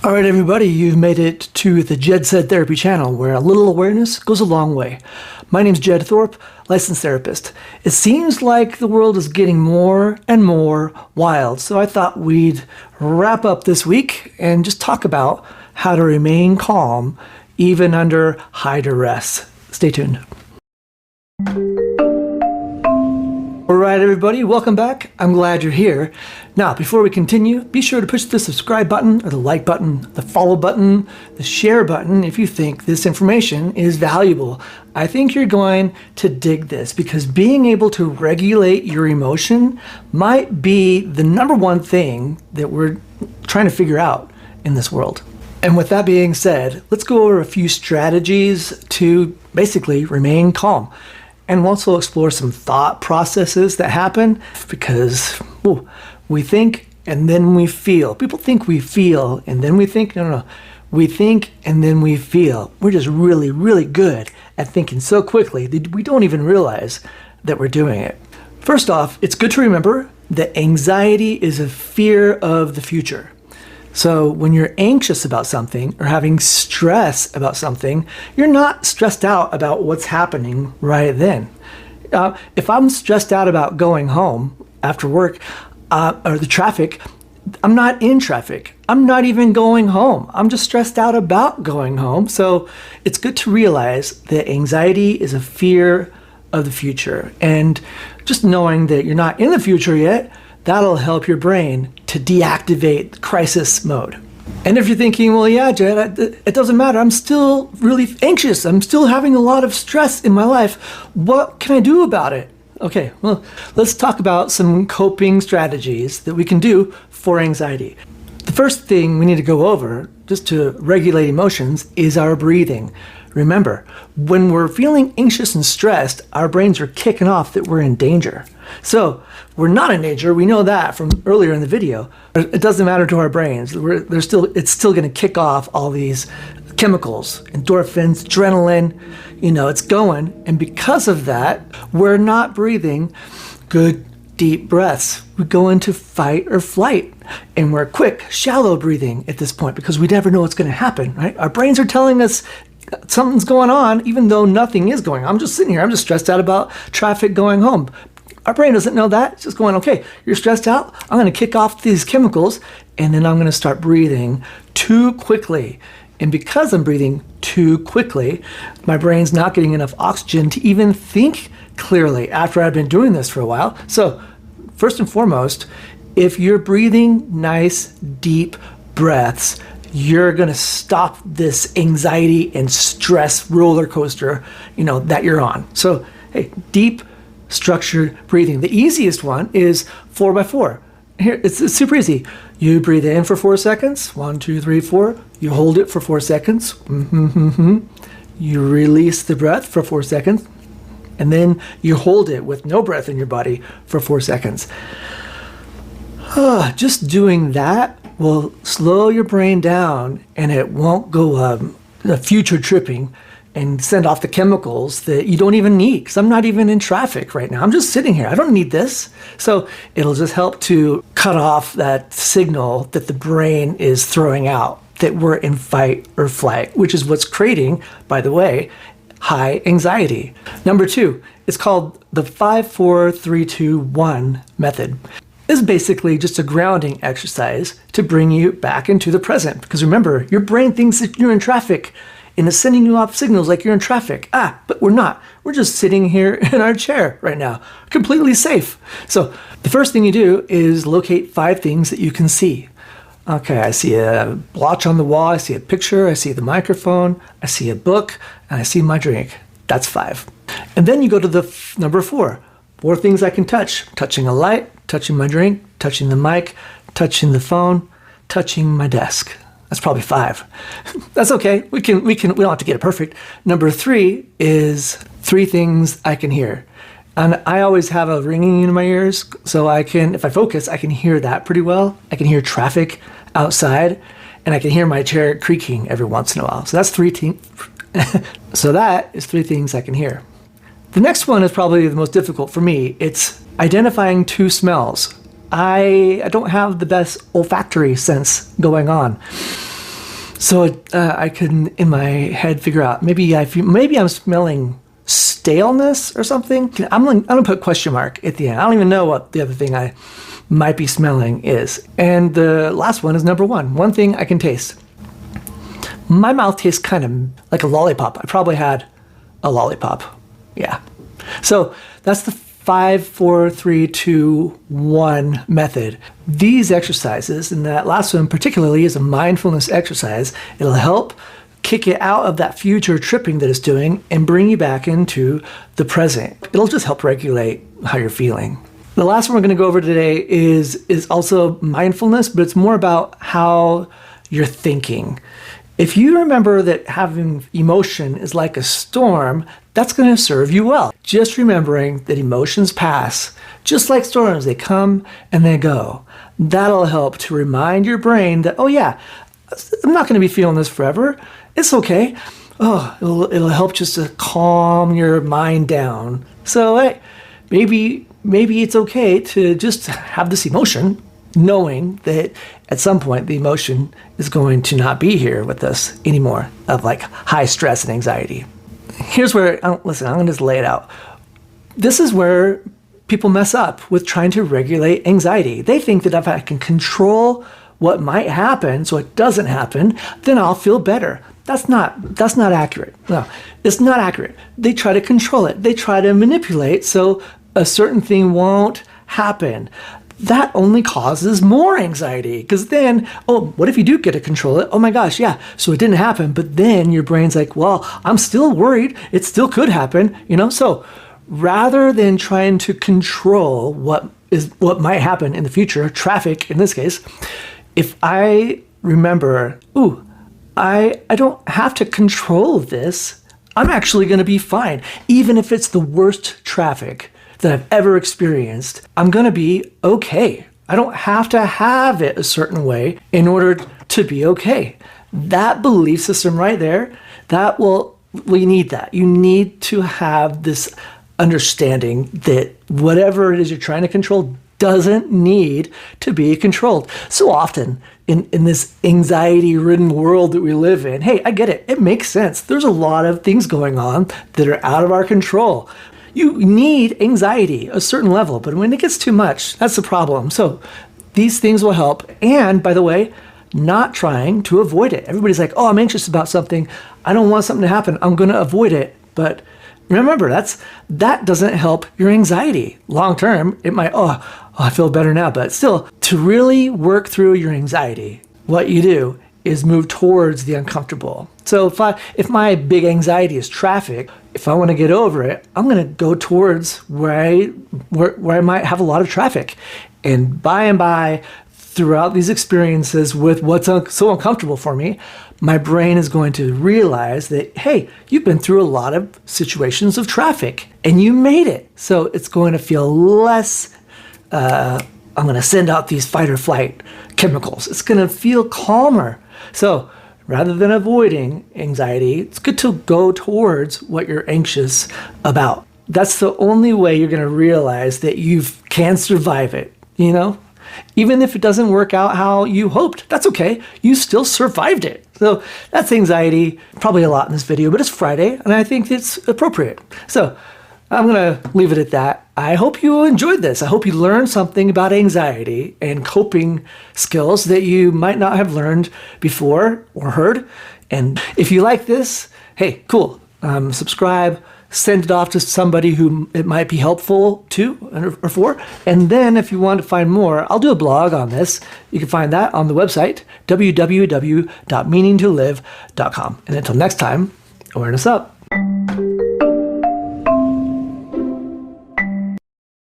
All right, everybody, you've made it to the Jed Said Therapy channel, where a little awareness goes a long way. My name's Jed Thorpe, licensed therapist. It seems like the world is getting more and more wild, so I thought we'd wrap up this week and just talk about how to remain calm even under high duress. Stay tuned. All right, everybody, welcome back. I'm glad you're here. Now, before we continue, be sure to push the subscribe button or the like button, the follow button, the share button if you think this information is valuable. I think you're going to dig this because being able to regulate your emotion might be the number one thing that we're trying to figure out in this world. And with that being said, let's go over a few strategies to basically remain calm. And we'll also explore some thought processes that happen because we think and then we feel. People think we feel and then we think. No. We think and then we feel. We're just really, really good at thinking so quickly that we don't even realize that we're doing it. First off, it's good to remember that anxiety is a fear of the future. So when you're anxious about something or having stress about something, you're not stressed out about what's happening right then. If I'm stressed out about going home after work or the traffic, I'm not in traffic. I'm not even going home. I'm just stressed out about going home. So it's good to realize that anxiety is a fear of the future. And just knowing that you're not in the future yet, that'll help your brain to deactivate crisis mode. And if you're thinking, well, yeah, Jed, it doesn't matter. I'm still really anxious. I'm still having a lot of stress in my life. What can I do about it? Okay, well, let's talk about some coping strategies that we can do for anxiety. The first thing we need to go over, just to regulate emotions, is our breathing. Remember, when we're feeling anxious and stressed, our brains are kicking off that we're in danger. So we're not in danger. We know that from earlier in the video. It doesn't matter to our brains. It's still going to kick off all these chemicals, endorphins, adrenaline. It's going. And because of that, we're not breathing good, deep breaths. We go into fight or flight. And we're quick, shallow breathing at this point because we never know what's going to happen, right? Our brains are telling us something's going on, even though nothing is going on. I'm just sitting here. I'm just stressed out about traffic going home. Our brain doesn't know that. It's just going, okay, you're stressed out. I'm going to kick off these chemicals, and then I'm going to start breathing too quickly. And because I'm breathing too quickly, my brain's not getting enough oxygen to even think clearly after I've been doing this for a while. So first and foremost, if you're breathing nice, deep breaths, you're going to stop this anxiety and stress roller coaster, that you're on. So, hey, deep, structured breathing. The easiest one is 4x4. Here, it's super easy. You breathe in for 4 seconds. 1, 2, 3, 4. You hold it for 4 seconds. You release the breath for 4 seconds. And then you hold it with no breath in your body for 4 seconds. Just doing that will slow your brain down and it won't go future tripping and send off the chemicals that you don't even need, because I'm not even in traffic right now. I'm just sitting here. I don't need this. So it'll just help to cut off that signal that the brain is throwing out that we're in fight or flight, which is what's creating, by the way, high anxiety. Number 2, it's called the 5-4-3-2-1 method. This is basically just a grounding exercise to bring you back into the present. Because remember, your brain thinks that you're in traffic and it's sending you off signals like you're in traffic. But we're not. We're just sitting here in our chair right now, completely safe. So the first thing you do is locate 5 things that you can see. Okay, I see a blotch on the wall. I see a picture. I see the microphone. I see a book. And I see my drink. That's 5. And then you go to the number 4. 4 things I can touch. Touching a light, touching my drink, touching the mic, touching the phone, touching my desk. That's probably 5. That's okay. We don't have to get it perfect. Number 3 is 3 things I can hear. And I always have a ringing in my ears, so if I focus, I can hear that pretty well. I can hear traffic outside, and I can hear my chair creaking every once in a while. So that's 3 things. So that is 3 things I can hear. The next one is probably the most difficult for me. It's identifying 2 smells. I don't have the best olfactory sense going on. So I can, in my head, figure out maybe I'm smelling staleness or something. I'm gonna put question mark at the end. I don't even know what the other thing I might be smelling is. And the last one is number one. One thing I can taste. My mouth tastes kind of like a lollipop. I probably had a lollipop. Yeah. So that's the 5, 4, 3, 2, 1 method. These exercises, and that last one particularly is a mindfulness exercise. It'll help kick it out of that future tripping that it's doing and bring you back into the present. It'll just help regulate how you're feeling. The last one we're going to go over today is also mindfulness, but it's more about how you're thinking. If you remember that having emotion is like a storm, that's going to serve you well. Just remembering that emotions pass, just like storms, they come and they go. That'll help to remind your brain that, oh yeah, I'm not going to be feeling this forever. It's okay. Oh, it'll help just to calm your mind down. So hey, maybe it's okay to just have this emotion, knowing that at some point the emotion is going to not be here with us anymore, of like high stress and anxiety. Here's where, listen, I'm going to just lay it out. This is where people mess up with trying to regulate anxiety. They think that if I can control what might happen so it doesn't happen, then I'll feel better. That's not accurate. No, it's not accurate. They try to control it. They try to manipulate so a certain thing won't happen. That only causes more anxiety, because then, oh, what if you do get to control it? Oh my gosh, yeah, so it didn't happen, but then your brain's like, well, I'm still worried. It still could happen, So rather than trying to control what might happen in the future, traffic in this case, if I remember, I don't have to control this, I'm actually going to be fine. Even if it's the worst traffic that I've ever experienced, I'm going to be okay. I don't have to have it a certain way in order to be okay. That belief system right there, you need that. You need to have this understanding that whatever it is you're trying to control doesn't need to be controlled. So often in this anxiety-ridden world that we live in, hey, I get it. It makes sense. There's a lot of things going on that are out of our control. You need anxiety, a certain level, but when it gets too much, that's the problem. So these things will help. And by the way, not trying to avoid it. Everybody's like, oh, I'm anxious about something. I don't want something to happen. I'm going to avoid it. But remember, that doesn't help your anxiety. Long term, it might, I feel better now. But still, to really work through your anxiety, what you do is move towards the uncomfortable. So if my big anxiety is traffic, if I want to get over it, I'm going to go towards where I might have a lot of traffic. And by, throughout these experiences with what's so uncomfortable for me, my brain is going to realize that, hey, you've been through a lot of situations of traffic and you made it. So it's going to feel less, I'm going to send out these fight or flight chemicals. It's going to feel calmer. So rather than avoiding anxiety, it's good to go towards what you're anxious about. That's the only way you're going to realize that you can survive it, Even if it doesn't work out how you hoped, that's okay. You still survived it. So that's anxiety, probably a lot in this video, but it's Friday, and I think it's appropriate. So I'm going to leave it at that. I hope you enjoyed this. I hope you learned something about anxiety and coping skills that you might not have learned before or heard. And if you like this, hey, cool. Subscribe, send it off to somebody who it might be helpful to or for. And then if you want to find more, I'll do a blog on this. You can find that on the website, www.meaningtolive.com. And until next time, awareness up.